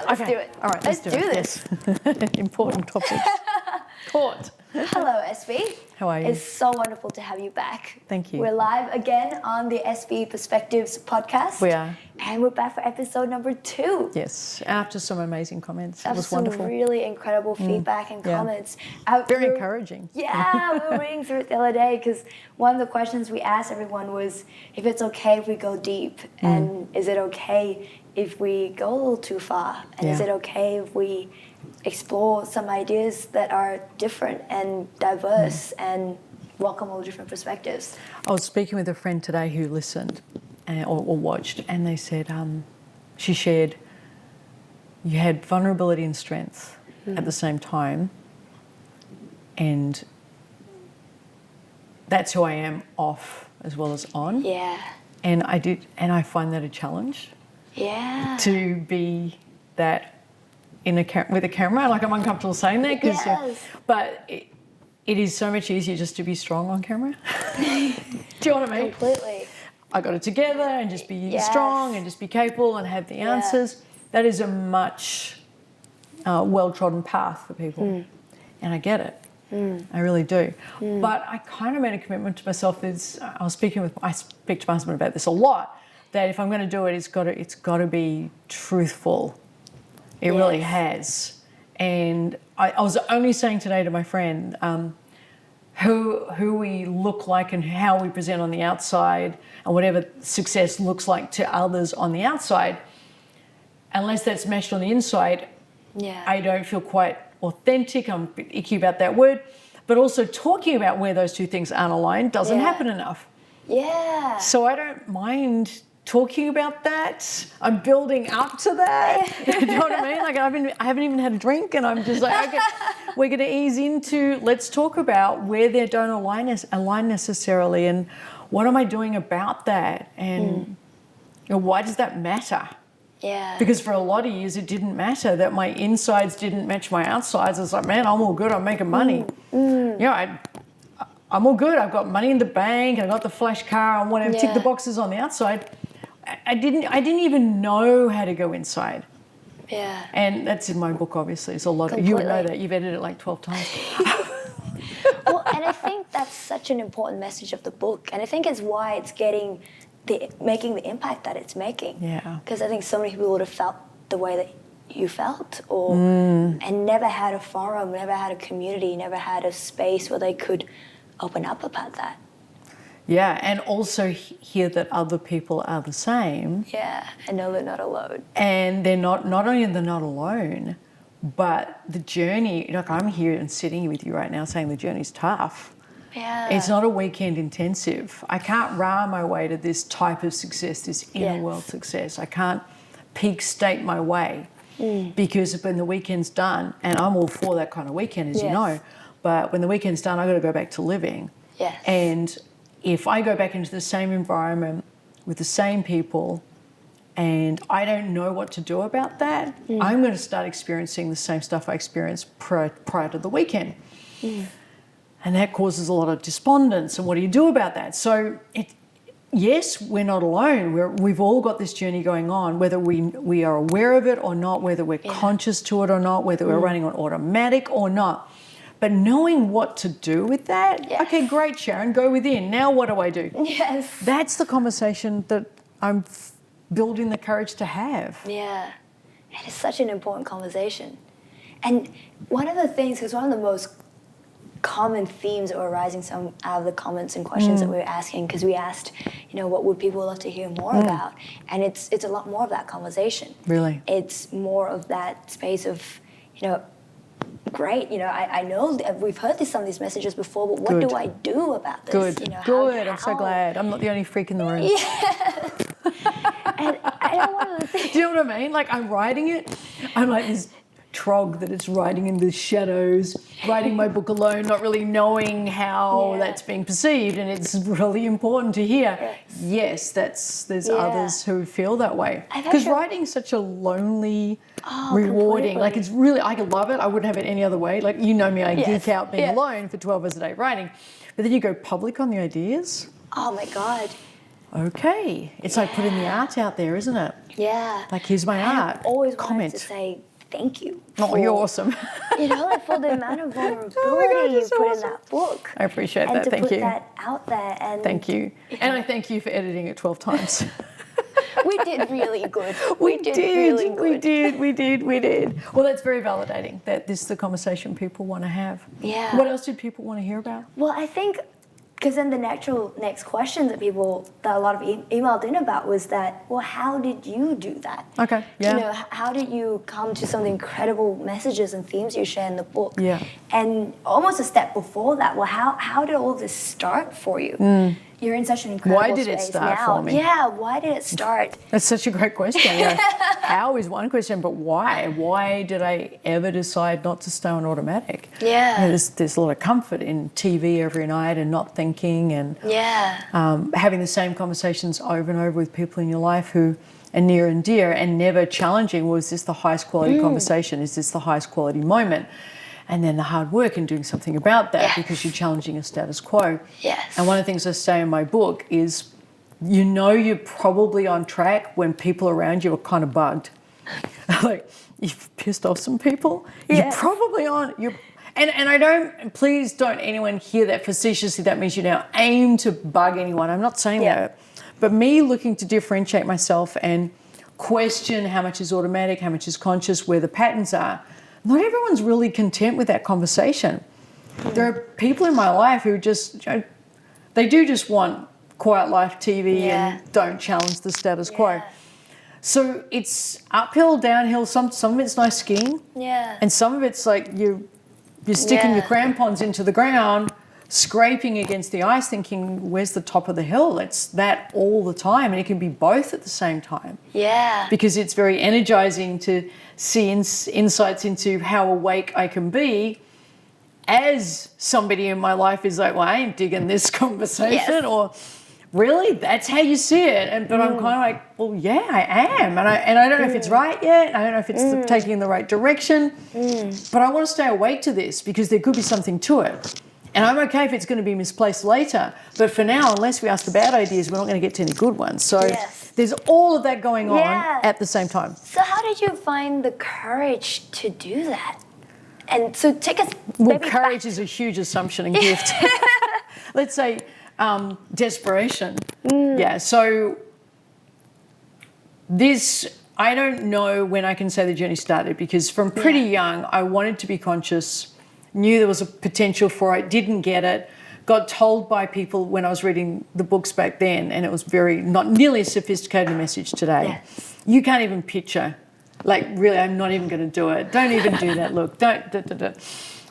let's do it. All right, let's do this. Yes. Important topic. Caught. Hello, SB. How are you? It's so wonderful to have you back. Thank you. We're live again on the SB Perspectives podcast. We are. And we're back for episode number 2. Yes, after some amazing comments. It was some wonderful. really incredible feedback and comments. Very encouraging. Yeah, we were reading through it the other day because one of the questions we asked everyone was if it's okay if we go deep, and is it okay if we go a little too far, and is it okay if we explore some ideas that are different and diverse and welcome all different perspectives. I was speaking with a friend today who listened or watched, and they said she shared you had vulnerability and strength at the same time, and that's who I am off as well as on. Yeah. And I find that a challenge. Yeah. To be that with a camera, like I'm uncomfortable saying that because, but it is so much easier just to be strong on camera. Do you know what I mean? Completely. I got it together and just be strong and just be capable and have the answers. That is a much well-trodden path for people, and I get it. I really do. But I kind of made a commitment to myself. I speak to my husband about this a lot. That if I'm going to do it, it's got to be truthful. It really has. And I was only saying today to my friend who we look like and how we present on the outside and whatever success looks like to others on the outside, unless that's meshed on the inside, I don't feel quite authentic. I'm a bit icky about that word. But also talking about where those two things aren't aligned doesn't happen enough. Yeah. So I don't mind talking about that. I'm building up to that. You know what I mean? Like I haven't even had a drink, and I'm just like, okay, we're going to ease into. Let's talk about where they don't align necessarily, and what am I doing about that, and why does that matter? Yeah. Because for a lot of years it didn't matter that my insides didn't match my outsides. I was like, man, I'm all good. I'm making money. I'm all good. I've got money in the bank. I got the flash car. I want to tick the boxes on the outside. I didn't even know how to go inside. Yeah. And that's in my book, obviously. It's a lot. You would know that. You've edited it like 12 times. Well, and I think that's such an important message of the book. And I think it's why it's making the impact that it's making. Yeah. Because I think so many people would have felt the way that you felt, and never had a forum, never had a community, never had a space where they could open up about that. Yeah, and also hear that other people are the same. Yeah, and know they're not alone. And they're not only they're not alone, but the journey, like I'm here and sitting with you right now saying the journey's tough. Yeah. It's not a weekend intensive. I can't rah my way to this type of success, this inner world success. I can't peak state my way because when the weekend's done, and I'm all for that kind of weekend, as you know, but when the weekend's done, I've got to go back to living. Yes. And if I go back into the same environment with the same people and I don't know what to do about that, I'm going to start experiencing the same stuff I experienced prior to the weekend. And that causes a lot of despondence. And what do you do about that? So, yes, we're not alone. We've all got this journey going on, whether we are aware of it or not, whether we're conscious to it or not, whether we're running on automatic or not. But knowing what to do with that, okay, great, Sharon, go within. Now what do I do? Yes. That's the conversation that I'm building the courage to have. Yeah. And it's such an important conversation. And one of the things, because one of the most common themes that were arising out of the comments and questions that we were asking, because we asked, what would people love to hear more about? And it's a lot more of that conversation. Really? It's more of that space of, great, I know we've heard some of these messages before, but what do I do about this? Good. Good. I'm so glad. I'm not the only freak in the room. Yeah. And I don't want to think. Do you know what I mean? Like I'm writing it. I'm like this trog that it's writing in the shadows, writing my book alone, not really knowing how that's being perceived. And it's really important to hear, yes, there's others who feel that way. Because writing is such a lonely, rewarding, like it's really, I could love it. I wouldn't have it any other way. Like, you know me, I geek out being alone for 12 hours a day writing. But then you go public on the ideas. Oh my God. okay. It's like putting the art out there, isn't it? Yeah. Like, here's my art. I've always Comment. wanted to say thank you. Oh, you're awesome. You know, like for the amount of vulnerability God, you so put awesome. in that book. I appreciate that. And to Thank put you. that out there. And Thank you. And I thank you for editing it 12 times. we did really good. We did really good. We did. Well, that's very validating that this is the conversation people want to have. Yeah. What else did people want to hear about? Well, I think, because then the next question that a lot of emailed in about was that, well, how did you do that? Okay, yeah. You know, how did you come to some of the incredible messages and themes you share in the book? Yeah. And almost a step before that, well, how did all of this start for you? You're in such an incredible Why did it space start now. for me? Yeah, why did it start? That's such a great question. Yeah. How is one question, but why? Why did I ever decide not to stay on automatic? Yeah. You know, there's a lot of comfort in TV every night and not thinking and having the same conversations over and over with people in your life who are near and dear and never challenging, well, is this the highest quality conversation? Is this the highest quality moment? And then the hard work in doing something about that because you're challenging a status quo. Yes. And one of the things I say in my book is, you know, you're probably on track when people around you are kind of bugged. Like, you've pissed off some people. Yes. You're probably on. And I don't. Please don't anyone hear that facetiously. That means you now aim to bug anyone. I'm not saying that. But me looking to differentiate myself and question how much is automatic, how much is conscious, where the patterns are. Not everyone's really content with that conversation. There are people in my life who just, they do just want quiet life TV and don't challenge the status quo. So it's uphill, downhill. Some of it's nice skiing. Yeah. And some of it's like you're sticking your crampons into the ground, scraping against the ice, thinking, where's the top of the hill? It's that all the time. And it can be both at the same time. Yeah. Because it's very energizing to see insights into how awake I can be as somebody in my life is like, well, I ain't digging this conversation, or really, that's how you see it. But I'm kind of like, well, yeah, I am. And I don't know if it's right yet. I don't know if it's taking in the right direction. But I want to stay awake to this because there could be something to it. And I'm okay if it's going to be misplaced later. But for now, unless we ask the bad ideas, we're not going to get to any good ones. So there's all of that going on at the same time. So how did you find the courage to do that? And so take us Well, courage is a huge assumption and gift. Let's say desperation. Yeah, so this, I don't know when I can say the journey started, because from pretty young, I wanted to be conscious, knew there was a potential for it, didn't get it, got told by people when I was reading the books back then, and it was not nearly as sophisticated a message today. Yes. You can't even picture, like, really, I'm not even going to do it. Don't even do that. Look, don't.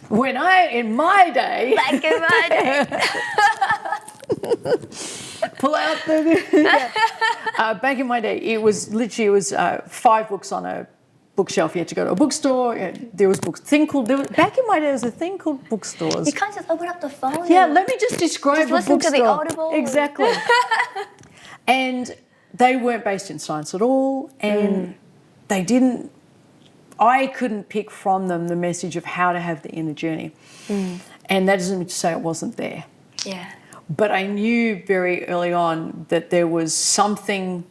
When in my day. Back in my day. Pull out back in my day, it was 5 books on a bookshelf. You had to go to a bookstore. There was back in my day, there was a thing called bookstores. You can't just open up the phone. Yeah, let me just describe just a listen bookstore. to the Audible. Exactly. And they weren't based in science at all, and I couldn't pick from them the message of how to have the inner journey. And that doesn't mean to say it wasn't there. Yeah. But I knew very early on that there was something.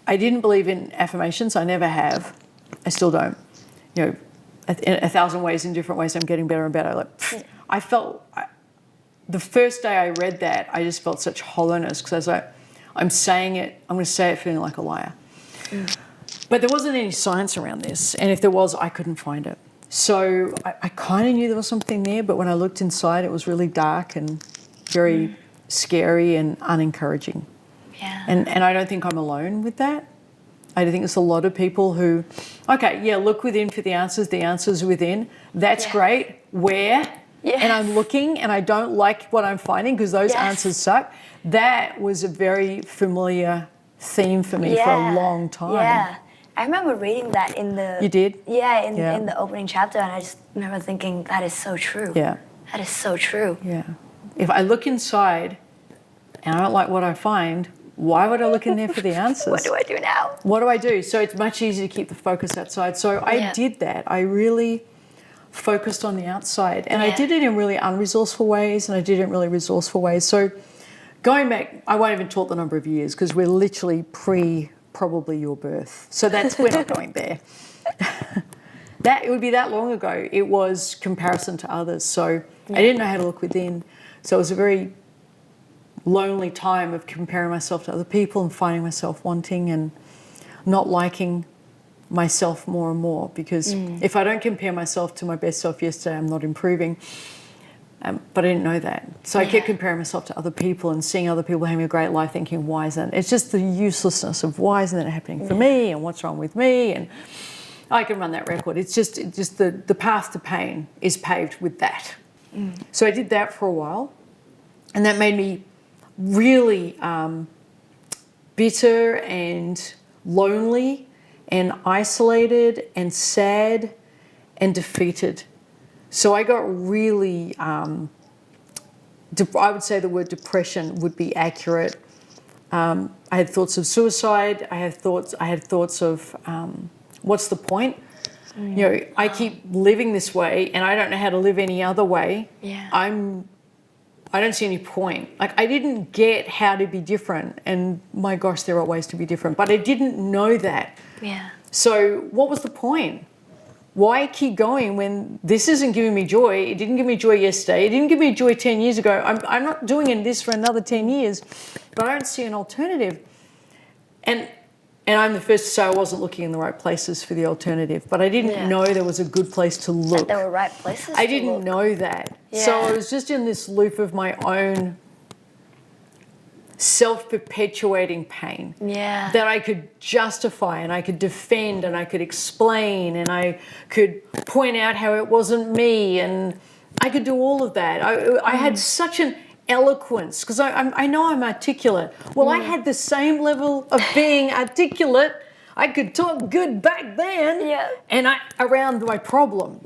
I didn't believe in affirmations. I never have. I still don't. You know, in 1,000 ways, in different ways, I'm getting better and better. I felt, the first day I read that, I just felt such hollowness, because I was like, I'm saying it, I'm going to say it feeling like a liar. But there wasn't any science around this. And if there was, I couldn't find it. So I kind of knew there was something there, but when I looked inside, it was really dark and very scary and unencouraging. Yeah. And I don't think I'm alone with that. I think there's a lot of people who, look within for the answers are within. That's great. Where? Yes. And I'm looking and I don't like what I'm finding because those answers suck. That was a very familiar theme for me for a long time. Yeah. I remember reading that in the... You did? Yeah, in the opening chapter, and I just remember thinking, that is so true. Yeah. That is so true. Yeah. If I look inside and I don't like what I find, why would I look in there for the answers? What do I do now? What do I do? So it's much easier to keep the focus outside. So I did that. I really focused on the outside. And I did it in really unresourceful ways, and I did it in really resourceful ways. So going back, I won't even talk the number of years because we're literally probably your birth. So we're not going there. It would be that long ago. It was comparison to others. So I didn't know how to look within. So it was a very lonely time of comparing myself to other people and finding myself wanting and not liking myself more and more, because if I don't compare myself to my best self yesterday, I'm not improving. But I didn't know that. So I kept comparing myself to other people and seeing other people having a great life, thinking, why isn't it? It's just the uselessness of why isn't it happening for me, and what's wrong with me? And I can run that record. It's just the path to pain is paved with that. So I did that for a while, and that made me really bitter and lonely and isolated and sad and defeated. So I got really, I would say the word depression would be accurate. I had thoughts of suicide. I had thoughts of what's the point? I keep living this way and I don't know how to live any other way. I don't see any point. Like, I didn't get how to be different, and my gosh, there are ways to be different, but I didn't know that. So what was the point? Why keep going when this isn't giving me joy? It didn't give me joy yesterday. It didn't give me joy 10 years ago. I'm not doing this for another 10 years, but I don't see an alternative. And I'm the first to say I wasn't looking in the right places for the alternative, but I didn't know there was a good place to look. That there were right places I didn't know that. So I was just in this loop of my own self-perpetuating pain that I could justify and I could defend and I could explain and I could point out how it wasn't me, and I could do all of that. I had such an eloquence because I know I'm articulate. Well, I had the same level of being articulate. I could talk good back then and around my problem.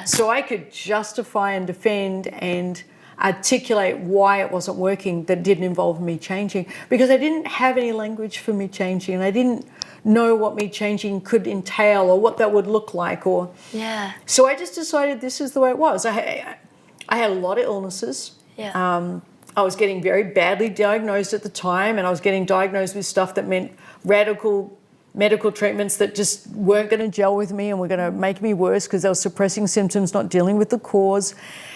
So I could justify and defend and articulate why it wasn't working that didn't involve me changing, because I didn't have any language for me changing, and I didn't know what me changing could entail or what that would look like. So I just decided this is the way it was. I had a lot of illnesses. I was getting very badly diagnosed at the time, and I was getting diagnosed with stuff that meant radical medical treatments that just weren't going to gel with me and were going to make me worse because they were suppressing symptoms, not dealing with the cause.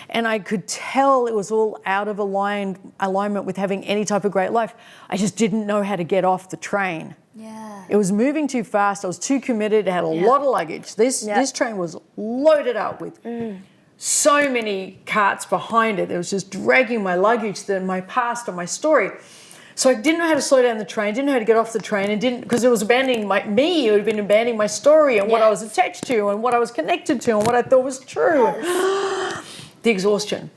And I could tell it was all out of alignment with having any type of great life. I just didn't know how to get off the train. It was moving too fast. I was too committed. I had a lot of luggage. This train was loaded up with so many carts behind it. It was just dragging my luggage, my past and my story. So I didn't know how to slow down the train, didn't know how to get off the train, and didn't, because it was abandoning me. It would have been abandoning my story and what I was attached to and what I was connected to and what I thought was true. The exhaustion.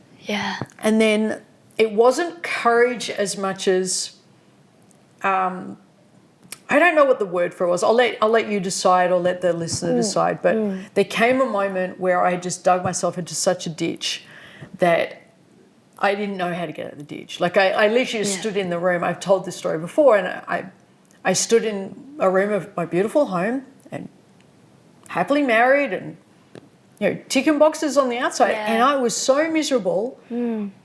And then it wasn't courage as much as, I don't know what the word for it was. I'll let you decide, or let the listener decide. But there came a moment where I just dug myself into such a ditch that I didn't know how to get out of the ditch. Like I literally just stood in the room. I've told this story before, and I stood in a room of my beautiful home and happily married and ticking boxes on the outside, and I was so miserable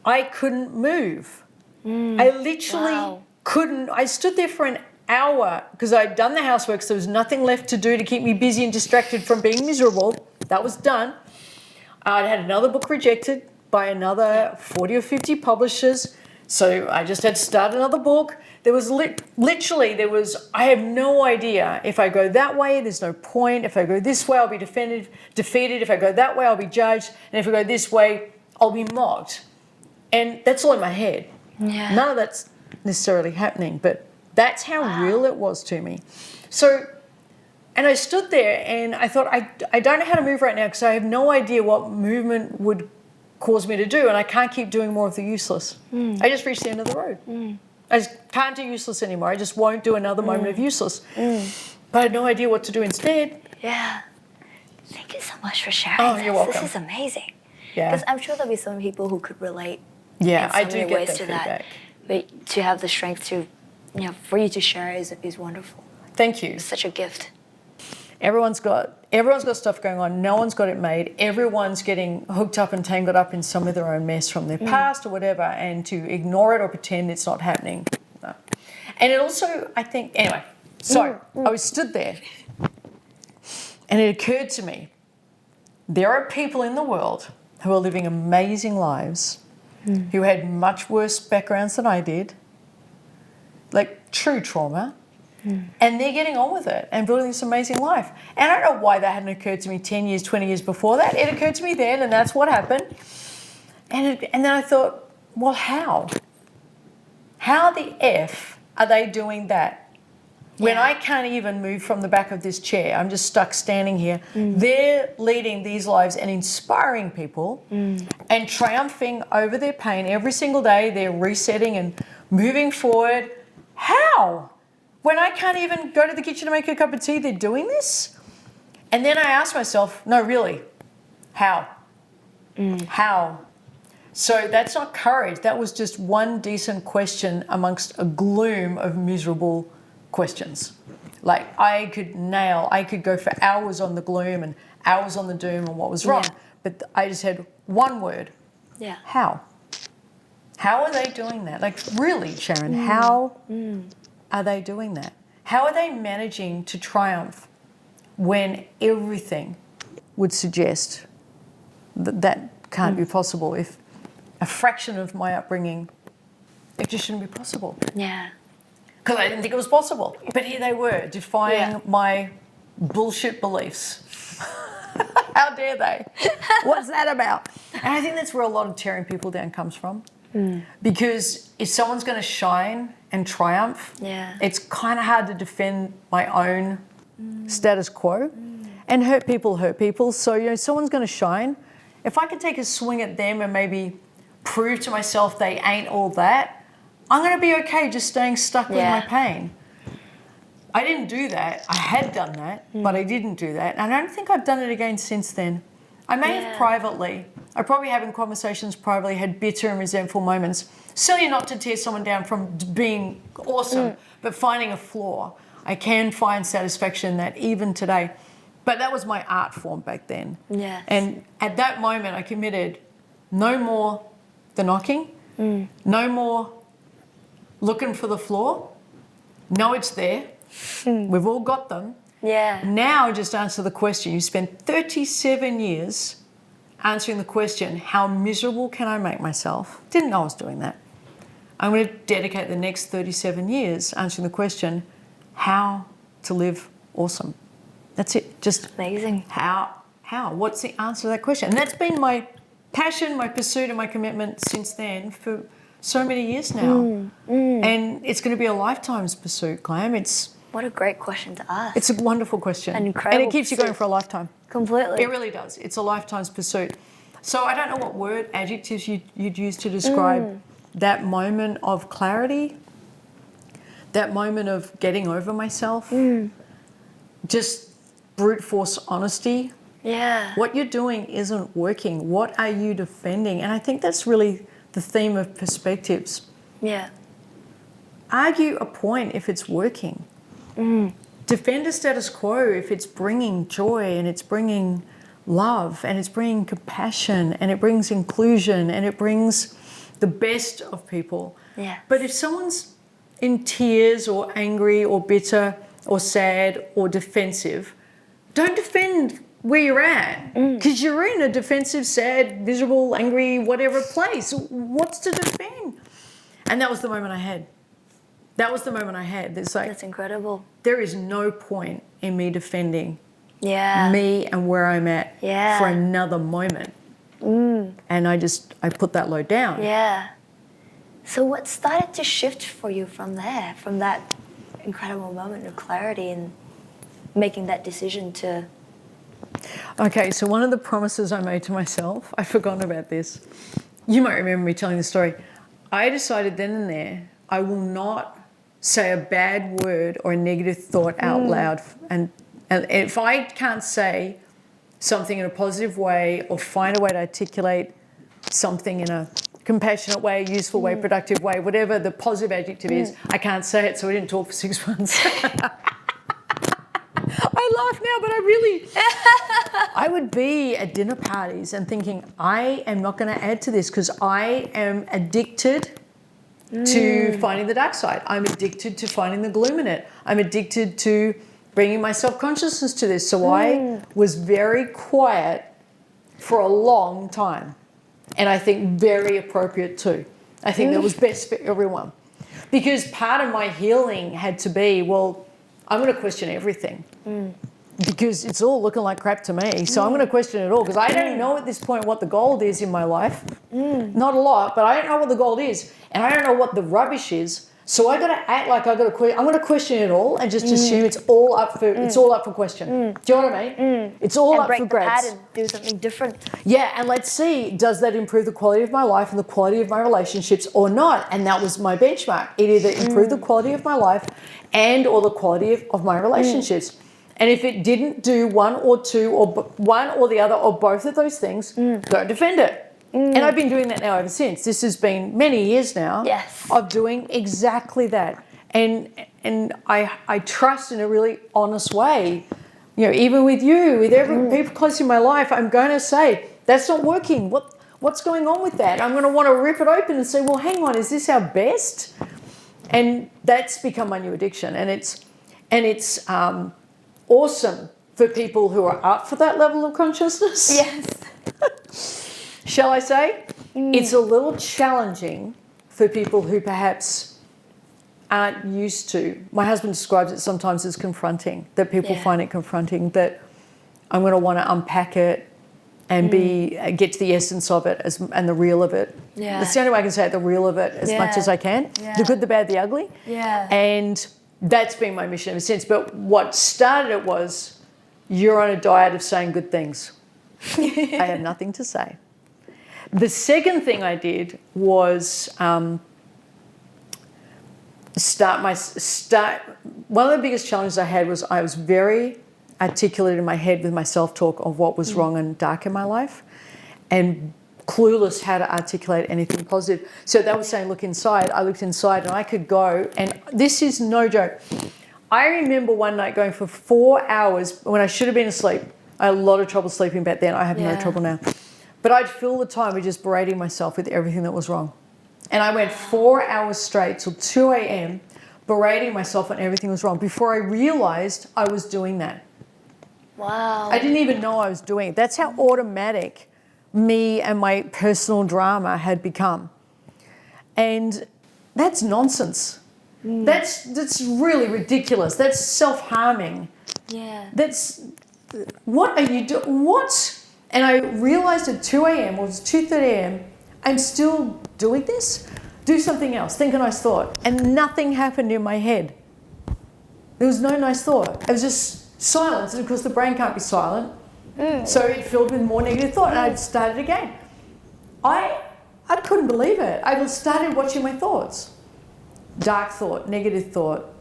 I couldn't move. I literally couldn't. I stood there for an hour because I'd done the housework, so there was nothing left to do to keep me busy and distracted from being miserable. That was done. I'd had another book rejected by another 40 or 50 publishers, so I just had to start another book. There was I have no idea. If I go that way, there's no point. If I go this way, I'll be defeated. If I go that way, I'll be judged. And if I go this way, I'll be mocked. And that's all in my head. None of that's necessarily happening, but that's how real it was to me. So, and I stood there and I thought, I don't know how to move right now because I have no idea what movement would cause me to do, and I can't keep doing more of the useless. I just reached the end of the road. I just can't do useless anymore. I just won't do another moment of useless. But I had no idea what to do instead. Thank you so much for sharing You're welcome. This is amazing. Because I'm sure there'll be some people who could relate I in so many do ways get to that that. feedback. But to have the strength to, for you to share is wonderful. Thank you. It's such a gift. Everyone's got stuff going on. No one's got it made. Everyone's getting hooked up and tangled up in some of their own mess from their past or whatever, and to ignore it or pretend it's not happening. No. And it also, I think, anyway, so I was stood there and it occurred to me, there are people in the world who are living amazing lives, who had much worse backgrounds than I did, like true trauma, and they're getting on with it and building this amazing life. And I don't know why that hadn't occurred to me 10 years, 20 years before that. It occurred to me then, and that's what happened. And then I thought, well, how? How the F are they doing that? When I can't even move from the back of this chair, I'm just stuck standing here. They're leading these lives and inspiring people and triumphing over their pain every single day. They're resetting and moving forward. How? When I can't even go to the kitchen to make a cup of tea, they're doing this? And then I ask myself, no, really, how? How? So that's not courage. That was just one decent question amongst a gloom of miserable questions. Like I could go for hours on the gloom and hours on the doom and what was wrong. But I just had one word. Yeah. How? How are they doing that? Like really, Sharon, how are they doing that? How are they managing to triumph when everything would suggest that that can't be possible? If a fraction of my upbringing, it just shouldn't be possible. Yeah. Because I didn't think it was possible. But here they were, defying my bullshit beliefs. How dare they? What's that about? And I think that's where a lot of tearing people down comes from. Because if someone's going to shine and triumph, it's kind of hard to defend my own status quo. And hurt people. So, someone's going to shine. If I can take a swing at them and maybe prove to myself they ain't all that, I'm going to be okay just staying stuck with my pain. I didn't do that. I had done that, but I didn't do that. And I don't think I've done it again since then. I may have privately. I probably have in conversations privately had bitter and resentful moments. Certainly not to tear someone down from being awesome, but finding a flaw. I can find satisfaction in that even today. But that was my art form back then. Yes. And at that moment, I committed no more the knocking, no more looking for the flaw. No, it's there. We've all got them. Yeah. Now just answer the question. You spent 37 years answering the question, how miserable can I make myself? Didn't know I was doing that. I'm going to dedicate the next 37 years answering the question, how to live awesome. That's it. Just amazing. How? What's the answer to that question? And that's been my passion, my pursuit and my commitment since then for so many years now. And it's going to be a lifetime's pursuit, Clam. What a great question to ask. It's a wonderful question. An incredible and it keeps you going for a lifetime. Completely. It really does. It's a lifetime's pursuit. So I don't know what adjectives you'd use to describe that moment of clarity, that moment of getting over myself, just brute force honesty. Yeah. What you're doing isn't working. What are you defending? And I think that's really the theme of perspectives. Yeah. Argue a point if it's working. Defend a status quo if it's bringing joy and it's bringing love and it's bringing compassion and it brings inclusion and it brings the best of people. Yeah. But if someone's in tears or angry or bitter or sad or defensive, don't defend where you're at because you're in a defensive, sad, miserable, angry, whatever place. What's to defend? And that was the moment I had. It's like, that's incredible. There is no point in me defending me and where I'm at for another moment. And I put that load down. Yeah. So what started to shift for you from there, from that incredible moment of clarity and making that decision to... Okay, so one of the promises I made to myself, I've forgotten about this. You might remember me telling the story. I decided then and there, I will not say a bad word or a negative thought out loud. And if I can't say something in a positive way or find a way to articulate something in a compassionate way, useful way, productive way, whatever the positive adjective is, I can't say it, so we didn't talk for 6 months. I I laugh now, but I would be at dinner parties and thinking, I am not going to add to this because I am addicted to finding the dark side. I'm addicted to finding the gloom in it. I'm addicted to bringing my self-consciousness to this. So I was very quiet for a long time. And I think very appropriate too. I think that was best for everyone. Because part of my healing had to be, well, I'm going to question everything. Because it's all looking like crap to me. So I'm going to question it all because I don't know at this point what the gold is in my life. Not a lot, but I don't know what the gold is. And I don't know what the rubbish is. So I got to act like I'm going to question it all and just assume it's all up for question. Do you know what I mean? It's all up for grabs. And break the pattern, do something different. Yeah, and let's see, does that improve the quality of my life and the quality of my relationships or not? And that was my benchmark. It either improved the quality of my life and or the quality of my relationships. And if it didn't do one or two or one or the other or both of those things, don't defend it. And I've been doing that now ever since. This has been many years now of doing exactly that. And I trust in a really honest way, you know, even with you, with every people close in my life, I'm going to say, that's not working. What's going on with that? I'm going to want to rip it open and say, well, hang on, is this our best? And that's become my new addiction. And it's awesome for people who are up for that level of consciousness. Yes. Shall I say? It's a little challenging for people who perhaps aren't used to. My husband describes it sometimes as confronting, that people find it confronting, that I'm going to want to unpack it and get to the essence of it and the real of it. Yeah. That's the only way I can say it, the real of it, as much as I can. Yeah. The good, the bad, the ugly. Yeah. And that's been my mission ever since. But what started it was, you're on a diet of saying good things. I have nothing to say. The second thing I did was one of the biggest challenges I had was I was very articulate in my head with my self-talk of what was wrong and dark in my life and clueless how to articulate anything positive. So that was saying, look inside. I looked inside and I could go, and this is no joke. I remember one night going for 4 hours when I should have been asleep. I had a lot of trouble sleeping back then. I have no trouble now. But I'd fill the time with just berating myself with everything that was wrong. And I went 4 hours straight till 2 a.m. berating myself on everything was wrong before I realised I was doing that. Wow. I didn't even know I was doing it. That's how automatic me and my personal drama had become. And that's nonsense. That's really ridiculous. That's self-harming. Yeah. What are you doing? What? And I realised at 2 a.m. or it was 2:30 a.m. I'm still doing this? Do something else. Think a nice thought. And nothing happened in my head. There was no nice thought. It was just silence. And of course the brain can't be silent. So it filled with more negative thought. And I started again. I couldn't believe it. I started watching my thoughts. Dark thought, negative thought,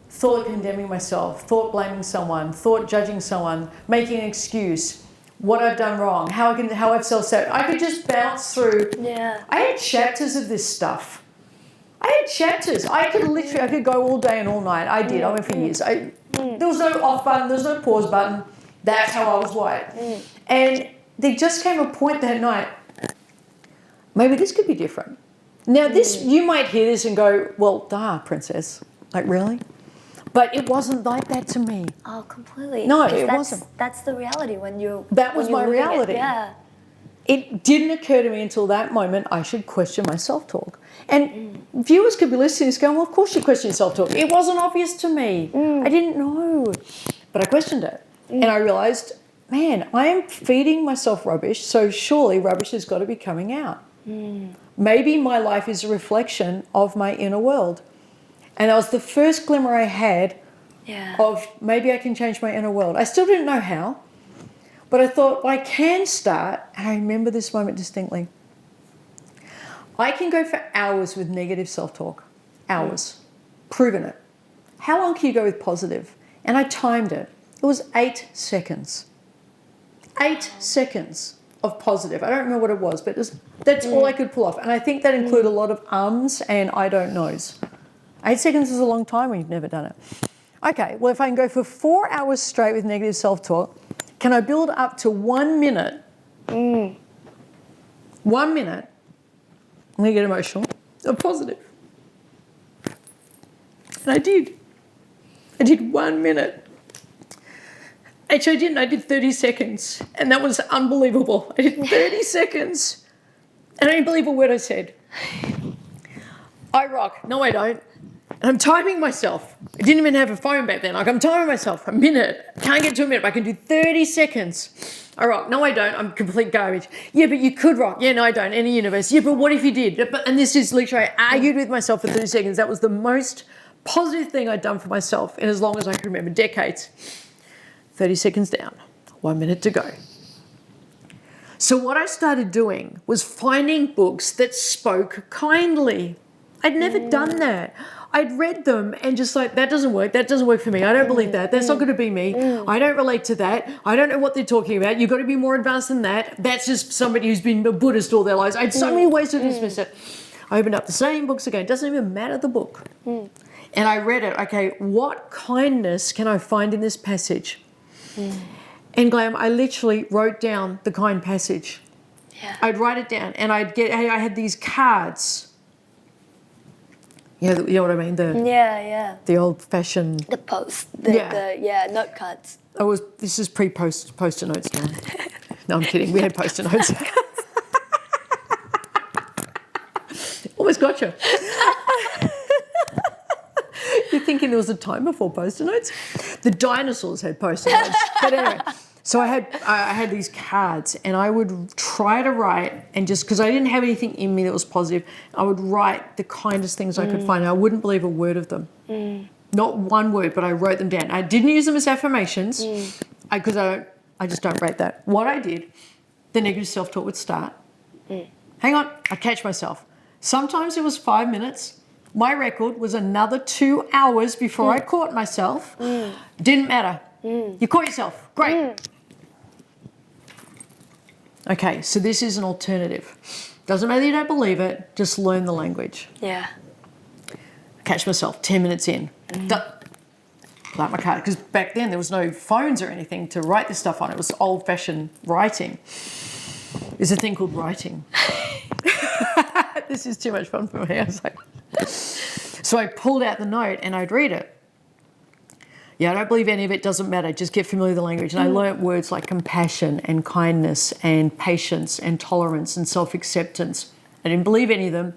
thought condemning myself, thought blaming someone, thought judging someone, making an excuse, what I've done wrong, how I've self-sabotaged. I could just bounce through. Yeah. I had chapters of this stuff. I had chapters. I could go all day and all night. I did. I went for years. There was no off button. There was no pause button. That's how I was wired. And there just came a point that night, maybe this could be different. Now this, you might hear this and go, well, princess. Like, really? But it wasn't like that to me. Oh, completely. No, it wasn't. That's the reality when you're... That was my reality. Yeah. It didn't occur to me until that moment I should question my self-talk. And viewers could be listening and going, well, of course you question your self-talk. It wasn't obvious to me. I didn't know. But I questioned it. And I realised, man, I am feeding myself rubbish, so surely rubbish has got to be coming out. Maybe my life is a reflection of my inner world. And that was the first glimmer I had of maybe I can change my inner world. I still didn't know how, but I thought, well, I can start, and I remember this moment distinctly. I can go for hours with negative self-talk. Hours. Proven it. How long can you go with positive? And I timed it. It was 8 seconds. 8 seconds of positive. I don't remember what it was, but that's all I could pull off. And I think that included a lot of ums and I don't knows. 8 seconds is a long time when you've never done it. okay, well, if I can go for 4 hours straight with negative self-talk, can I build up to 1 minute? 1 minute. I'm going to get emotional. I'm positive. And I did. I did 1 minute. Actually, I didn't. I did 30 seconds. And that was unbelievable. I did 30 seconds. And I didn't believe a word I said. I rock. No, I don't. And I'm timing myself. I didn't even have a phone back then. Like, I'm timing myself. A minute. Can't get to a minute, but I can do 30 seconds. I rock. No, I don't. I'm complete garbage. Yeah, but you could rock. Yeah, no, I don't. Any universe. Yeah, but what if you did? And this is literally, I argued with myself for 30 seconds. That was the most positive thing I'd done for myself in as long as I can remember, decades. 30 seconds down, 1 minute to go. So what I started doing was finding books that spoke kindly. I'd never done that. I'd read them and just like, that doesn't work. That doesn't work for me. I don't believe that. That's not going to be me. I don't relate to that. I don't know what they're talking about. You've got to be more advanced than that. That's just somebody who's been a Buddhist all their lives. I had so many ways to dismiss it. I opened up the same books again. It doesn't even matter the book. And I read it. Okay, what kindness can I find in this passage? And Glam, I literally wrote down the kind passage. Yeah. I'd write it down, and I had these cards. You know what I mean? The old-fashioned. The post. Note cards. This is pre-post-it notes now. No, I'm kidding. We had post-it notes. Almost gotcha. You're thinking there was a time before post-it notes? The dinosaurs had post-it notes. But anyway, so I had these cards, and I would try to write, and just because I didn't have anything in me that was positive, I would write the kindest things I could find. And I wouldn't believe a word of them. Not one word, but I wrote them down. I didn't use them as affirmations because I just don't rate that. What I did, the negative self-talk would start. Hang on, I catch myself. Sometimes it was 5 minutes. My record was another 2 hours before I caught myself. Didn't matter. You caught yourself. Great. Okay, so this is an alternative. Doesn't matter you don't believe it, just learn the language. Yeah. Catch myself 10 minutes in. Pull out my card. Because back then there was no phones or anything to write this stuff on. It was old-fashioned writing. There's a thing called writing. This is too much fun for me. I was like... So I pulled out the note and I'd read it. Yeah, I don't believe any of it, doesn't matter. Just get familiar with the language. And I learnt words like compassion and kindness and patience and tolerance and self-acceptance. I didn't believe any of them.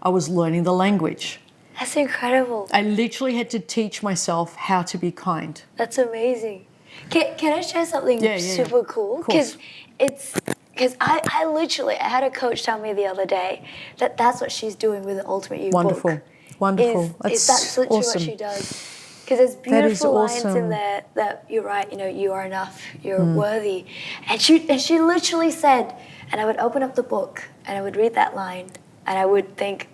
I was learning the language. That's incredible. I literally had to teach myself how to be kind. That's amazing. Can I share something super cool? Because I literally, I had a coach tell me the other day that that's what she's doing with the Ultimate You book. Wonderful. That's literally awesome. what she does. Because there's beautiful lines in there that you're right, you are enough, you're worthy. And she literally said, and I would open up the book and I would read that line and I would think,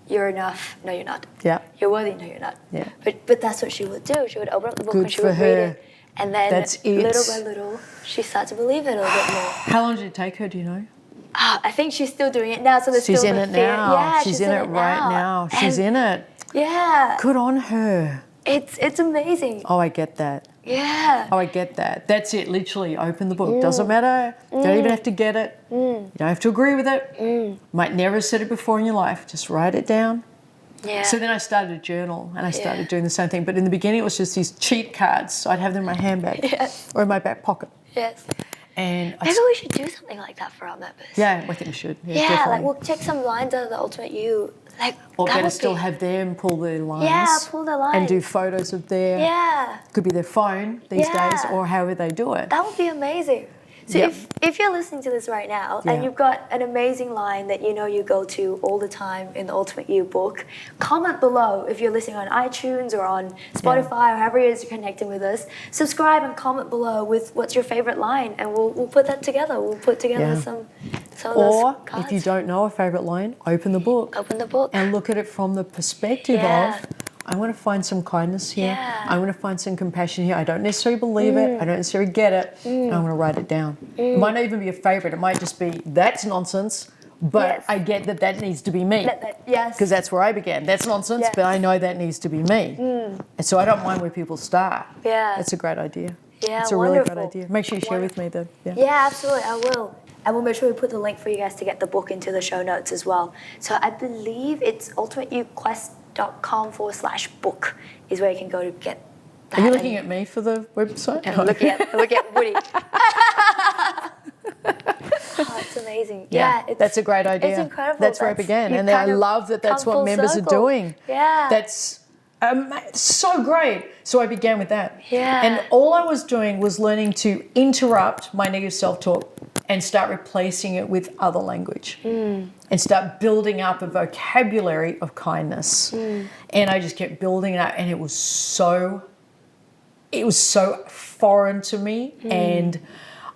you're enough, no you're not. Yeah. You're worthy, no you're not. Yeah. But that's what she would do. She would open up the book and she would read it. And then little by little, she started to believe it a little bit more. How long did it take her, do you know? I think she's still doing it now, so there's she's still in the it fear. now. Yeah, she's in it right now. She's in it. Yeah. Good on her. It's amazing. Oh, I get that. Yeah. Oh, I get that. That's it, literally. Open the book. Doesn't matter. Don't even have to get it. You don't have to agree with it. Might never have said it before in your life. Just write it down. Yeah. So then I started a journal and I started doing the same thing. But in the beginning, it was just these cheat cards. So I'd have them in my handbag or in my back pocket. Yes. And maybe we should do something like that for our members. Yeah, I think we should. Yeah, definitely. like we'll take some lines out of the Ultimate You. Or better still, have them pull their lines. Yeah, pull their lines. And do photos of their... Yeah. Could be their phone these days or however they do it. That would be amazing. So if you're listening to this right now and you've got an amazing line that you go to all the time in the Ultimate You book, comment below if you're listening on iTunes or on Spotify or however it is you're connecting with us. Subscribe and comment below with what's your favorite line and we'll put that together. We'll put together some of those cards. If you don't know a favorite line, open the book. Open the book. And look at it from the perspective of, I want to find some kindness here. Yeah. I want to find some compassion here. I don't necessarily believe it. I don't necessarily get it. I want to write it down. It might not even be a favourite. It might just be, that's nonsense. But I get that needs to be me. Yes. Because that's where I began. That's nonsense, but I know that needs to be me. And so I don't mind where people start. Yeah. That's a great idea. Yeah, it's a really great idea. Make sure you share with me though. Yeah, absolutely, I will. And we'll make sure we put the link for you guys to get the book into the show notes as well. So I believe it's ultimateyouquest.com/book is where you can go to get that. Are you looking at me for the website? I'm looking at Woody. Oh, it's amazing. Yeah, that's a great idea. It's incredible. That's where I began. And I love that that's what members are doing. Yeah. That's so great. So I began with that. Yeah. And all I was doing was learning to interrupt my negative self-talk and start replacing it with other language and start building up a vocabulary of kindness. And I just kept building it up, and it was so foreign to me. And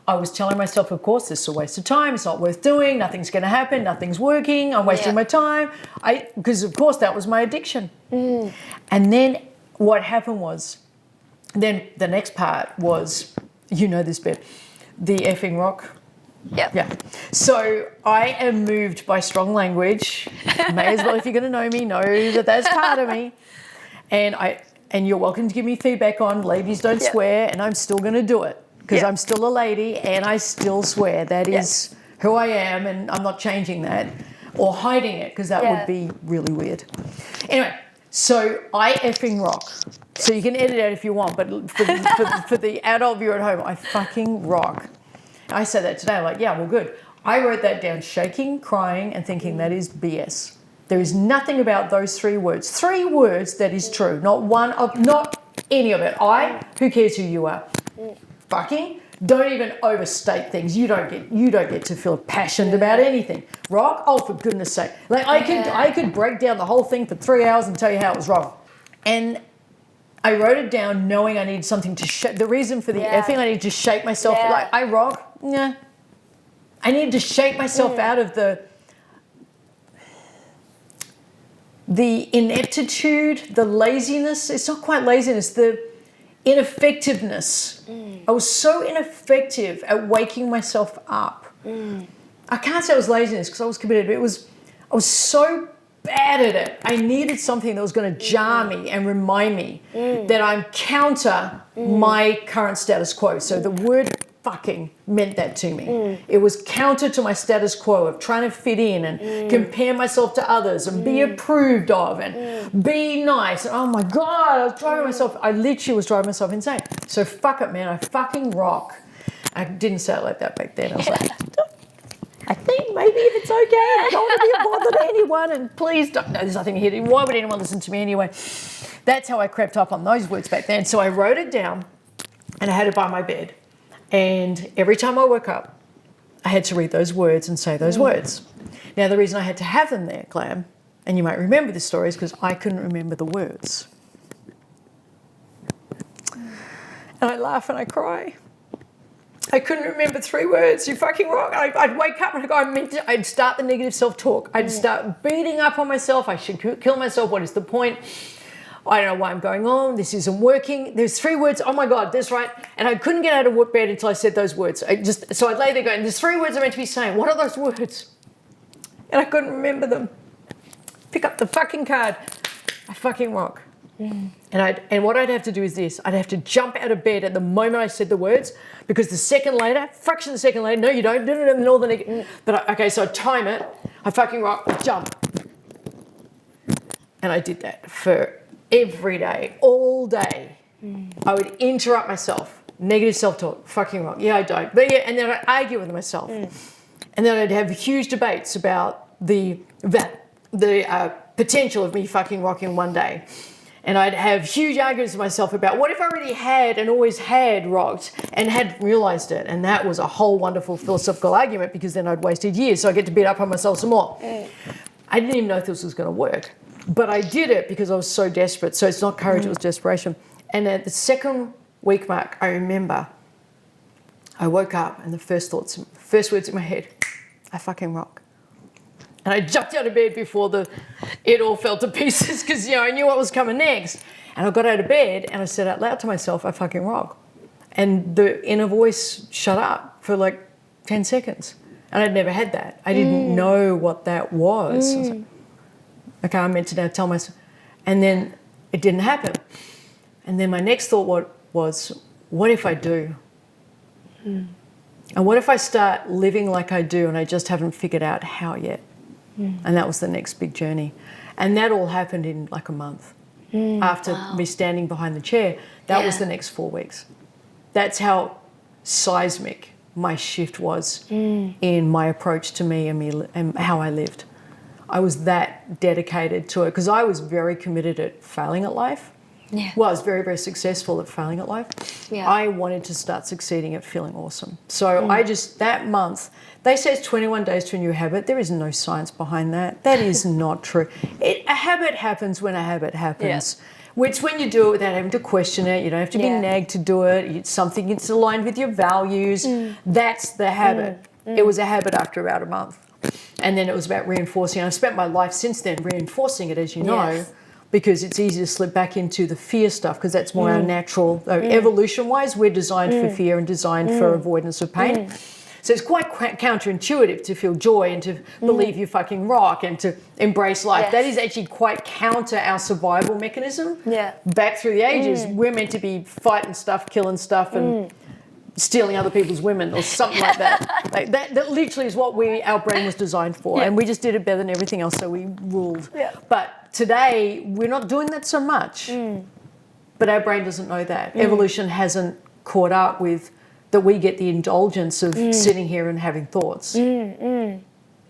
I was telling myself, of course, this is a waste of time. It's not worth doing. Nothing's going to happen. Nothing's working. I'm wasting my time. Because, of course, that was my addiction. And then what happened was, then the next part was, you know this bit, the effing rock. Yep. Yeah. So I am moved by strong language. May as well, if you're going to know me, know that that's part of me. And you're welcome to give me feedback on ladies don't swear, and I'm still going to do it. Because I'm still a lady and I still swear. That is who I am, and I'm not changing that or hiding it, because that would be really weird. Anyway, so I effing rock. So you can edit it if you want, but for the adult viewer at home, I fucking rock. I said that today, like, yeah, well, good. I wrote that down shaking, crying, and thinking that is BS. There is nothing about those 3 words. 3 words that is true. Not any of it. Who cares who you are? Fucking, don't even overstate things. You don't get to feel passionate about anything. Rock? Oh, for goodness sake. Like I could break down the whole thing for 3 hours and tell you how it was wrong. And I wrote it down knowing I needed something to shake. The reason for the effing, I needed to shake myself. Like, I rock? Nah. I needed to shake myself out of the ineptitude, the laziness. It's not quite laziness, the ineffectiveness. I was so ineffective at waking myself up. I can't say it was laziness because I was committed, but I was so bad at it. I needed something that was going to jar me and remind me that I'm counter my current status quo. So the word fucking meant that to me. It was counter to my status quo of trying to fit in and compare myself to others and be approved of and be nice. And oh my God, I literally was driving myself insane. So fuck it, man, I fucking rock. I didn't say it like that back then. I was like, I think maybe if it's okay, I don't want to be a bother to anyone, and please don't. No, there's nothing here. Why would anyone listen to me anyway? That's how I crept up on those words back then. So I wrote it down and I had it by my bed. And every time I woke up, I had to read those words and say those words. Now, the reason I had to have them there, Glam, and you might remember this story, is because I couldn't remember the words. And I laugh and I cry. I couldn't remember 3 words. You fucking rock. I'd wake up and I'd start the negative self-talk. I'd start beating up on myself. I should kill myself. What is the point? I don't know why I'm going on. This isn't working. There's 3 words. Oh my God, that's right. And I couldn't get out of bed until I said those words. So I'd lay there going, there's 3 words I'm meant to be saying. What are those words? And I couldn't remember them. Pick up the fucking card. I fucking rock. And what I'd have to do is this. I'd have to jump out of bed at the moment I said the words, because fraction of a second later, no, you don't. And all the okay, so I'd time it. I fucking rock. I jump. And I did that for every day, all day. I would interrupt myself. Negative self-talk. Fucking rock. Yeah, I don't. But yeah, and then I'd argue with myself. And then I'd have huge debates about the potential of me fucking rocking one day. And I'd have huge arguments with myself about what if I already had and always had rocked and had realised it. And that was a whole wonderful philosophical argument, because then I'd wasted years. So I get to beat up on myself some more. I didn't even know if this was going to work. But I did it because I was so desperate. So it's not courage, it was desperation. And at the 2nd week mark, I remember I woke up and the first words in my head, I fucking rock. And I jumped out of bed before it all fell to pieces, because I knew what was coming next. And I got out of bed and I said out loud to myself, I fucking rock. And the inner voice shut up for like 10 seconds. And I'd never had that. I didn't know what that was. I was like, okay, I'm meant to now tell myself. And then it didn't happen. And then my next thought was, what if I do? And what if I start living like I do and I just haven't figured out how yet? And that was the next big journey. And that all happened in like a month. After me standing behind the chair, that was the next 4 weeks. That's how seismic my shift was in my approach to me and how I lived. I was that dedicated to it because I was very committed at failing at life. Yeah. Well, I was very, very successful at failing at life. Yeah. I wanted to start succeeding at feeling awesome. So I just, that month, they say it's 21 days to a new habit. There is no science behind that. That is not true. A habit happens when a habit happens. Yeah. It's when you do it without having to question it. You don't have to be nagged to do it. It's something that's aligned with your values. That's the habit. It was a habit after about a month. And then it was about reinforcing. I've spent my life since then reinforcing it, as you know. Because it's easy to slip back into the fear stuff because that's more our natural. Evolution-wise, we're designed for fear and designed for avoidance of pain. So it's quite counterintuitive to feel joy and to believe you fucking rock and to embrace life. Yes. That is actually quite counter our survival mechanism. Yeah. Back through the ages, we're meant to be fighting stuff, killing stuff and stealing other people's women or something like that. That literally is what our brain was designed for. And we just did it better than everything else, so we ruled. Yeah. But today, we're not doing that so much, but our brain doesn't know that. Evolution hasn't caught up with that we get the indulgence of sitting here and having thoughts.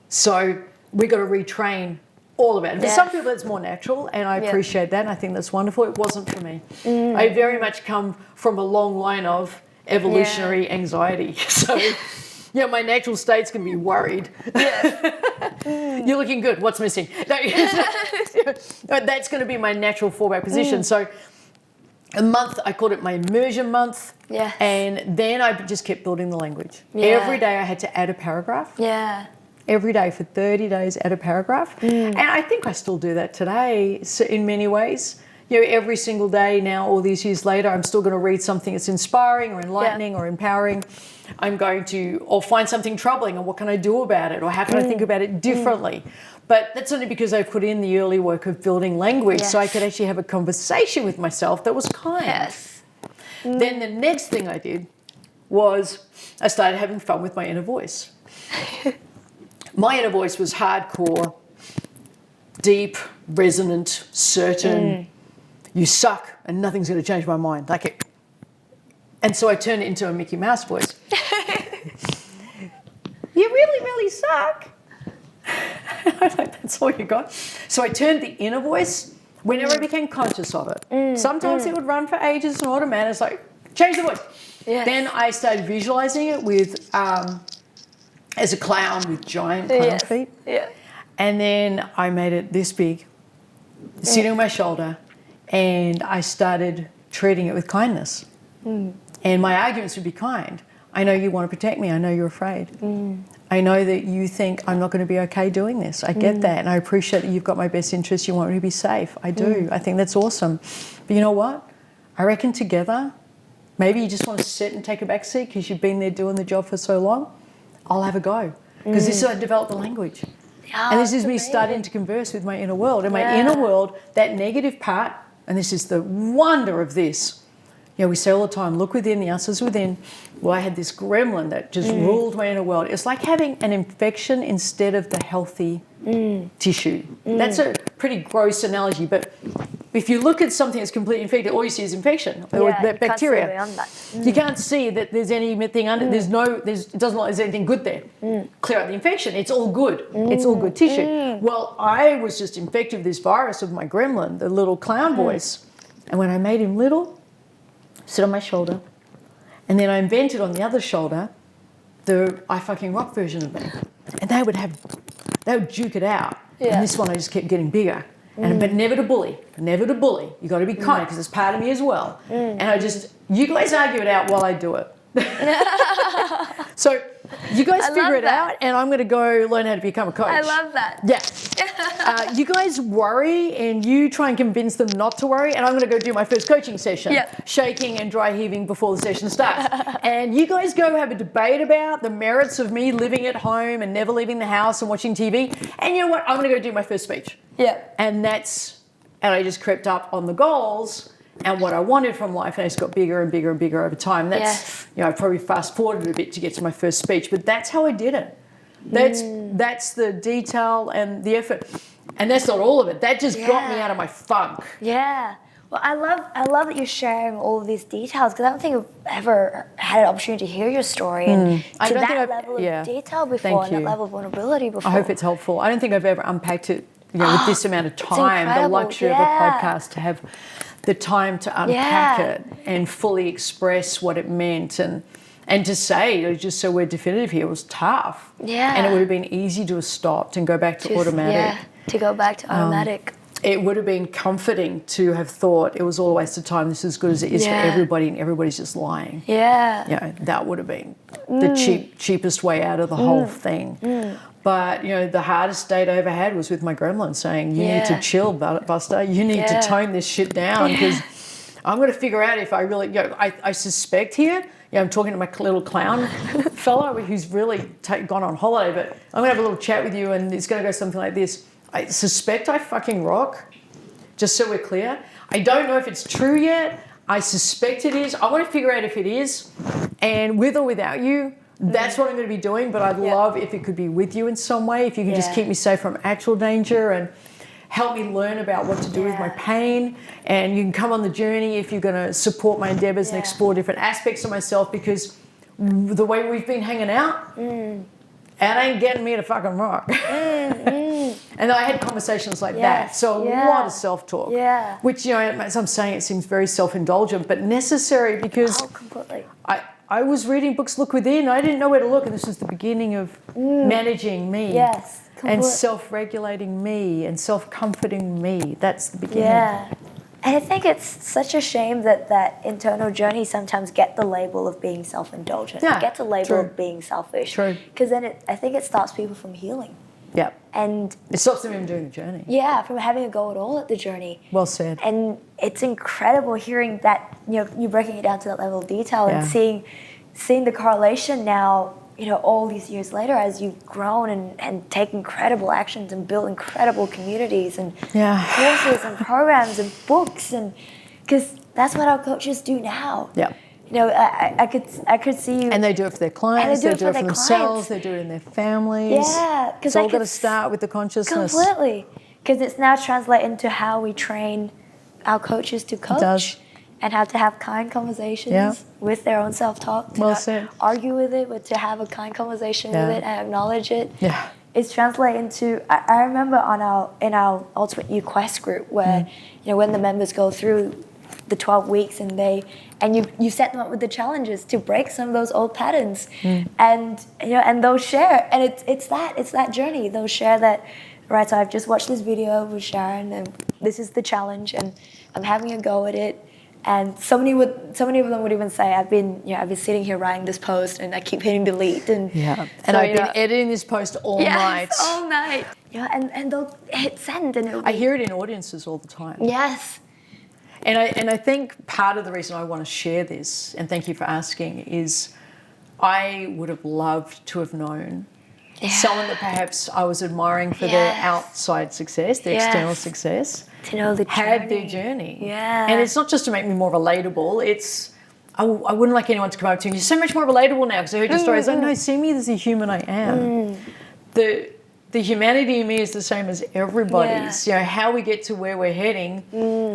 So we've got to retrain all of it. For some people, it's more natural, and I appreciate that, and I think that's wonderful. It wasn't for me. I very much come from a long line of evolutionary anxiety. So... yeah, my natural state's going to be worried. Yes. You're looking good. What's missing? That's going to be my natural fallback position. So a month, I called it my immersion month. Yes. And then I just kept building the language. Yeah. Every day I had to add a paragraph. Yeah. Every day for 30 days, add a paragraph. And I think I still do that today in many ways. You know, every single day now, all these years later, I'm still going to read something that's inspiring or enlightening or empowering. I'm going to, or find something troubling, and what can I do about it, or how can I think about it differently? But that's only because I put in the early work of building language so I could actually have a conversation with myself that was kind. Yes. Then the next thing I did was I started having fun with my inner voice. My inner voice was hardcore, deep, resonant, certain. You suck and nothing's going to change my mind. Like it. And so I turned it into a Mickey Mouse voice. You really, really suck. I was like, that's all you got. So I turned the inner voice whenever I became conscious of it. Sometimes it would run for ages and automatic. It's like, change the voice. Yes. Then I started visualizing it with, as a clown with giant clown feet. Yeah. And then I made it this big, sitting on my shoulder, and I started treating it with kindness. And my arguments would be kind. I know you want to protect me. I know you're afraid. I know that you think I'm not going to be okay doing this. I get that, and I appreciate that you've got my best interests. You want me to be safe. I do. I think that's awesome. But you know what? I reckon together, maybe you just want to sit and take a back seat because you've been there doing the job for so long. I'll have a go. Because this is how I developed the language. And this is me starting to converse with my inner world. And my inner world, that negative part, and this is the wonder of this. You know, we say all the time, look within, the answer's within. Well, I had this gremlin that just ruled my inner world. It's like having an infection instead of the healthy tissue. That's a pretty gross analogy, but if you look at something that's completely infected, all you see is infection or bacteria. You can't see that there's anything under. It doesn't look like there's anything good there. Clear out the infection. It's all good. It's all good tissue. Well, I was just infected with this virus of my gremlin, the little clown voice, and when I made him little, sit on my shoulder, and then I invented on the other shoulder the I fucking rock version of me, and they would duke it out. And this one I just kept getting bigger. But never to bully. You got to be kind because it's part of me as well. And you guys argue it out while I do it. So You guys figure it out, and I'm going to go learn how to become a coach. I love that. Yeah. You guys worry, and you try and convince them not to worry, and I'm going to go do my first coaching session, shaking and dry heaving before the session starts. And you guys go have a debate about the merits of me living at home and never leaving the house and watching TV. And you know what? I'm going to go do my first speech. Yeah. And I just crept up on the goals and what I wanted from life, and it's got bigger and bigger and bigger over time. That's, I probably fast forwarded a bit to get to my first speech, but that's how I did it. That's the detail and the effort. And that's not all of it. That just got me out of my funk. Yeah. Well, I love that you're sharing all of these details, because I don't think I've ever had an opportunity to hear your story and to that level of detail before and that level of vulnerability before. I hope it's helpful. I don't think I've ever unpacked it with this amount of time, the luxury of a podcast to have the time to unpack it and fully express what it meant and to say, just so we're definitive here, it was tough. Yeah. And it would have been easy to have stopped and go back to automatic. Yeah, to go back to automatic. It would have been comforting to have thought it was all a waste of time, this is as good as it is for everybody, and everybody's just lying. Yeah. That would have been the cheapest way out of the whole thing. But, the hardest date I ever had was with my gremlin saying, you need to chill, Buster. You need to tone this shit down, because I'm going to figure out if I really, I suspect here, I'm talking to my little clown fellow who's really gone on holiday, but I'm going to have a little chat with you, and it's going to go something like this. I suspect I fucking rock, just so we're clear. I don't know if it's true yet. I suspect it is. I want to figure out if it is. And with or without you, that's what I'm going to be doing. But I'd love if it could be with you in some way, if you can just keep me safe from actual danger and help me learn about what to do with my pain. And you can come on the journey if you're going to support my endeavors and explore different aspects of myself, because the way we've been hanging out, it ain't getting me to fucking rock. And I had conversations like that. So a lot of self-talk, which, as I'm saying, it seems very self-indulgent, but necessary, because completely. I was reading books, Look Within. I didn't know where to look, and this was the beginning of managing me. Yes. And self-regulating me and self-comforting me. That's the beginning. Yeah. And I think it's such a shame that internal journey sometimes get the label of being self-indulgent. It gets a label of being selfish. True. Because then I think it stops people from healing. Yeah. And it stops them from doing the journey. Yeah, from having a go at all at the journey. Well said. And it's incredible hearing that, you breaking it down to that level of detail and seeing the correlation now, all these years later, as you've grown and taken incredible actions and built incredible communities and courses and programs and books, and because that's what our coaches do now. Yeah. I could see you. And they do it for their clients, they do it for themselves, they do it in their families. Yeah. It's all got to start with the consciousness. Completely. Because it's now translated into how we train our coaches to coach. It does. And how to have kind conversations with their own self-talk. To not argue with it, but to have a kind conversation with it and acknowledge it. Yeah. It's translated into, I remember in our Ultimate You Quest group where, when the members go through the 12 weeks and you set them up with the challenges to break some of those old patterns, and they'll share, and it's that journey. They'll share that, right? So I've just watched this video with Sharon, and this is the challenge, and I'm having a go at it. And so many of them would even say, I've been sitting here writing this post, and I keep hitting delete, and and I've been editing this post all night. All night. And they'll hit send, and I hear it in audiences all the time. Yes. And I think part of the reason I want to share this, and thank you for asking, is I would have loved to have known someone that perhaps I was admiring for their outside success, their external success, to know the journey. Had their journey. Yeah. And it's not just to make me more relatable, it's, I wouldn't like anyone to come up to me, you're so much more relatable now because I heard your stories. Like, no, see me as the human I am. The humanity in me is the same as everybody's. How we get to where we're heading,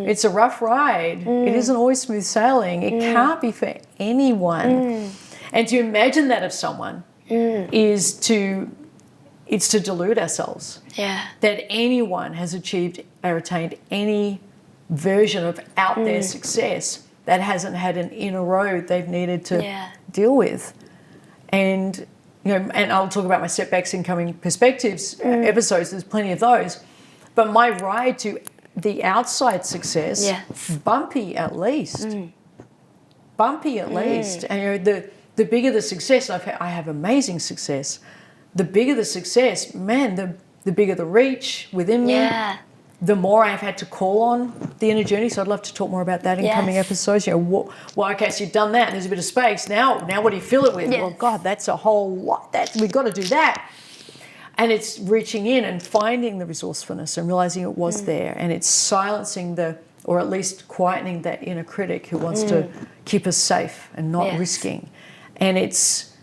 it's a rough ride. It isn't always smooth sailing. It can't be for anyone. And to imagine that of someone is to delude ourselves. That anyone has achieved or attained any version of out there success that hasn't had an inner road they've needed to deal with. And and I'll talk about my setbacks in coming perspectives episodes. There's plenty of those, but my ride to the outside success, bumpy at least, bumpy at least. And the bigger the success, I have amazing success. The bigger the success, man, the bigger the reach within me. The more I've had to call on the inner journey. So I'd love to talk more about that in coming episodes. Well, okay, so you've done that, and there's a bit of space. Now what do you fill it with? Well, God, that's a whole lot. We've got to do that. And it's reaching in and finding the resourcefulness and realizing it was there. And it's silencing or at least quietening that inner critic who wants to keep us safe and not risking. And it's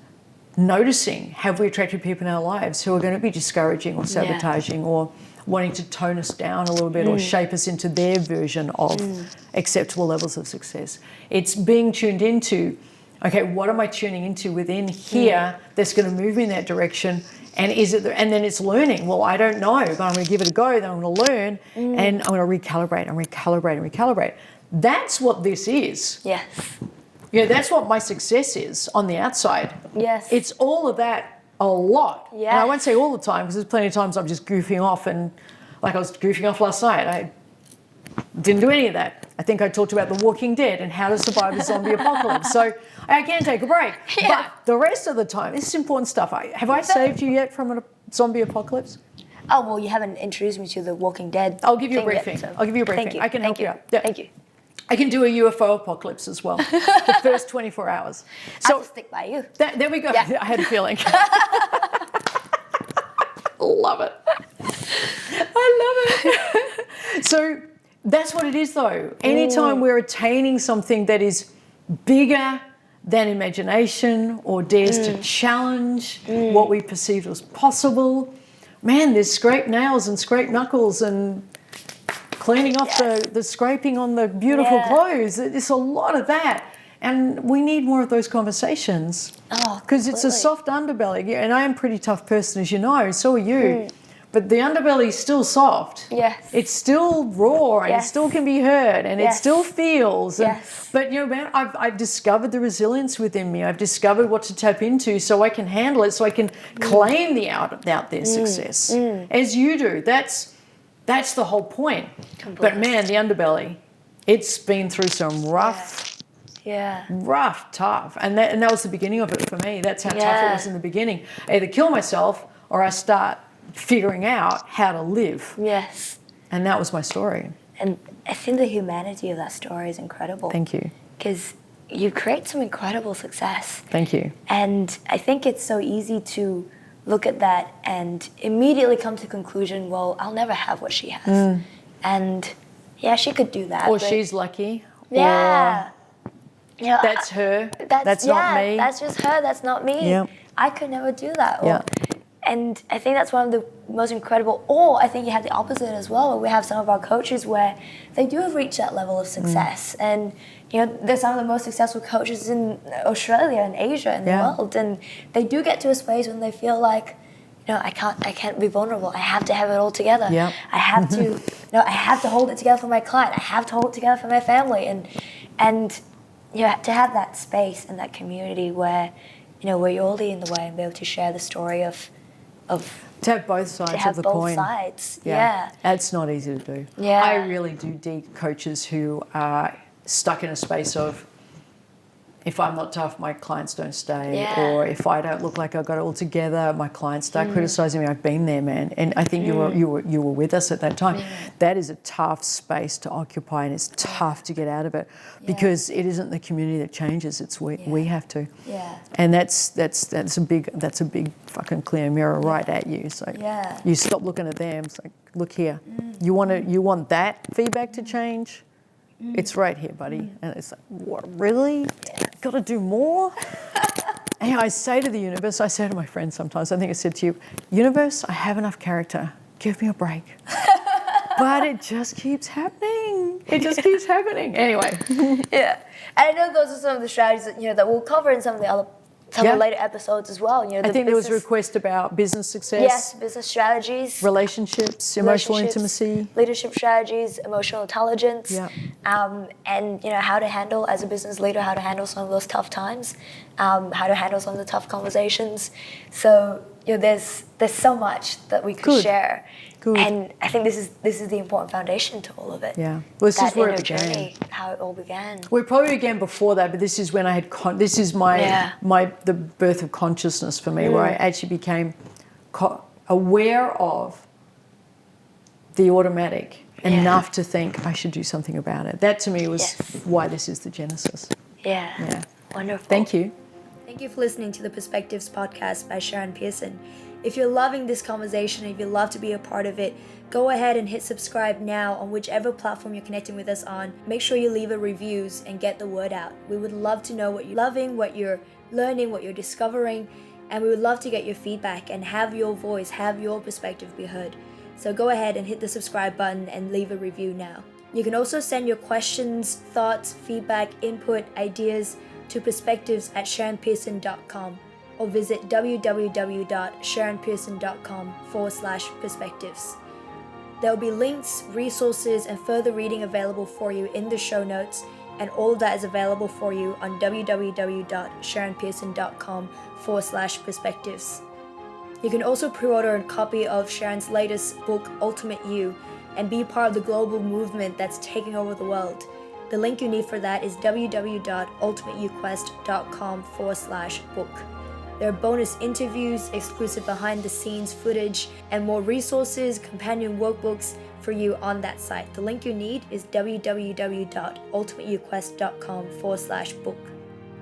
noticing, have we attracted people in our lives who are going to be discouraging or sabotaging or wanting to tone us down a little bit or shape us into their version of acceptable levels of success. It's being tuned into, okay, what am I tuning into within here that's going to move me in that direction? And and then it's learning. Well, I don't know, but I'm going to give it a go. Then I'm going to learn, and I'm going to recalibrate and recalibrate and recalibrate. That's what this is. Yes. Yeah, that's what my success is on the outside. Yes. It's all of that. A lot. Yeah. And I won't say all the time because there's plenty of times I'm just goofing off, and like I was goofing off last night. I didn't do any of that. I think I talked about The Walking Dead and how to survive the zombie apocalypse. So I can take a break. But the rest of the time, this is important stuff. Have I saved you yet from a zombie apocalypse? Oh, well, you haven't introduced me to The Walking Dead. I'll give you a briefing. I'll give you a briefing. Thank you. I can help you out. Yeah. Thank you. I can do a UFO apocalypse as well. The first 24 hours. So I'll just stick by you. There we go. Yeah. I had a feeling. Love it. I love it. So that's what it is, though. Anytime we're attaining something that is bigger than imagination or dares to challenge what we perceived was possible, man, there's scraped nails and scraped knuckles and cleaning off the scraping on the beautiful clothes. It's a lot of that. And we need more of those conversations. Because it's a soft underbelly. And I am a pretty tough person, as you know. So are you. But the underbelly is still soft. Yes. It's still raw and it still can be heard and it still feels. Yes. But, you know, man, I've discovered the resilience within me. I've discovered what to tap into so I can handle it, so I can claim the out there success. As you do. That's the whole point. Completely. But, man, the underbelly, it's been through some rough... rough, tough. And that was the beginning of it for me. That's how tough it was in the beginning. I either kill myself or I start figuring out how to live. Yes. And that was my story. And I think the humanity of that story is incredible. Thank you. Because you create some incredible success. Thank you. And I think it's so easy to look at that and immediately come to the conclusion, well, I'll never have what she has. And yeah, she could do that. Or she's lucky. Yeah. You know, that's her. That's not me. That's just her. That's not me. Yep. I could never do that. And I think that's one of the most incredible, or I think you have the opposite as well. We have some of our coaches where they do reach that level of success. And, you know, they're some of the most successful coaches in Australia and Asia and the world. And they do get to a space when they feel like, you know, I can't be vulnerable. I have to have it all together. Yep. I have to, I have to hold it together for my client. I have to hold it together for my family. And you know, to have that space and that community where, you know, where you're all in the way and be able to share the story of to have both sides to have of the both coin. Sides. Yeah. That's not easy to do. Yeah. I really do dig coaches who are stuck in a space of, if I'm not tough, my clients don't stay. Yeah. Or if I don't look like I've got it all together, my clients start criticising me. I've been there, man. And I think you were with us at that time. That is a tough space to occupy, and it's tough to get out of it because it isn't the community that changes. It's we have to. Yeah. And that's a big fucking clear mirror right at you. So you stop looking at them. It's like, look here. You want that feedback to change? It's right here, buddy. And it's like, what, really? Got to do more? And I say to the universe, I say to my friends sometimes, I think I said to you, universe, I have enough character. Give me a break. But it just keeps happening. It just keeps happening. Anyway. Yeah. And I know those are some of the strategies that, you know, that we'll cover in some of the other later episodes as well. You know, I think there was a request about business success. Yes, business strategies. Relationships, emotional intimacy. Leadership strategies, emotional intelligence. Yeah. And, you know, how to handle, as a business leader, how to handle some of those tough times, how to handle some of the tough conversations. So, there's so much that we could share. Good. And I think this is the important foundation to all of it. Yeah. Well, this is where it began. Journey, how it all began. We probably began before that, but this is when I had this is the birth of consciousness for me, where I actually became aware of the automatic enough to think I should do something about it. That to me was why this is the genesis. Yeah. Wonderful. Thank you. Thank you for listening to the Perspectives podcast by Sharon Pearson. If you're loving this conversation, if you'd love to be a part of it, go ahead and hit subscribe now on whichever platform you're connecting with us on. Make sure you leave reviews and get the word out. We would love to know what you're loving, what you're learning, what you're discovering, and we would love to get your feedback and have your voice, have your perspective be heard. So go ahead and hit the subscribe button and leave a review now. You can also send your questions, thoughts, feedback, input, ideas to perspectives@sharonpearson.com. or visit www.sharonpearson.com/perspectives. There will be links, resources, and further reading available for you in the show notes, and all of that is available for you on www.sharonpearson.com/perspectives. You can also pre-order a copy of Sharon's latest book, Ultimate You, and be part of the global movement that's taking over the world. The link you need for that is www.ultimateyouquest.com/book. There are bonus interviews, exclusive behind-the-scenes footage, and more resources, companion workbooks for you on that site. The link you need is www.ultimateyouquest.com/book.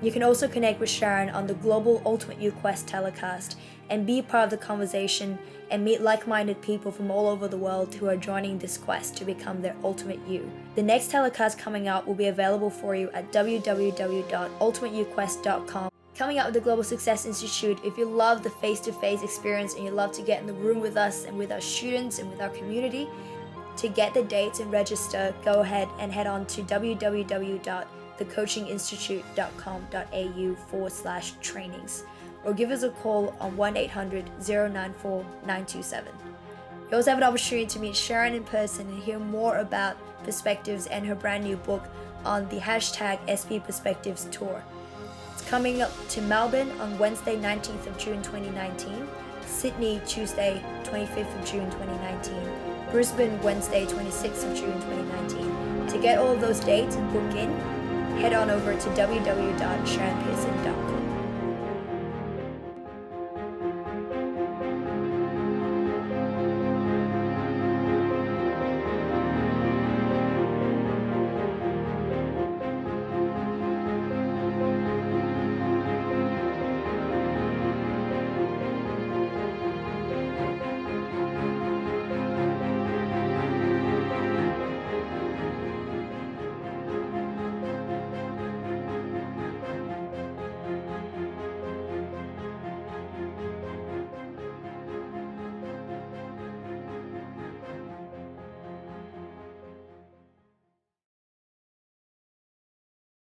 You can also connect with Sharon on the global Ultimate You Quest telecast and be part of the conversation and meet like-minded people from all over the world who are joining this quest to become their ultimate you. The next telecast coming out will be available for you at www.ultimateyouquest.com. Coming out with the Global Success Institute, if you love the face-to-face experience and you love to get in the room with us and with our students and with our community, to get the dates and register, go ahead and head on to www.thecoachinginstitute.com.au/trainings or give us a call on 1-800-094-927. You also have an opportunity to meet Sharon in person and hear more about Perspectives and her brand new book on the #SP Perspectives Tour. Coming up to Melbourne on Wednesday 19th of June 2019, Sydney Tuesday 25th of June 2019, Brisbane Wednesday 26th of June 2019. To get all of those dates and book in, head on over to www.sharonpearson.com.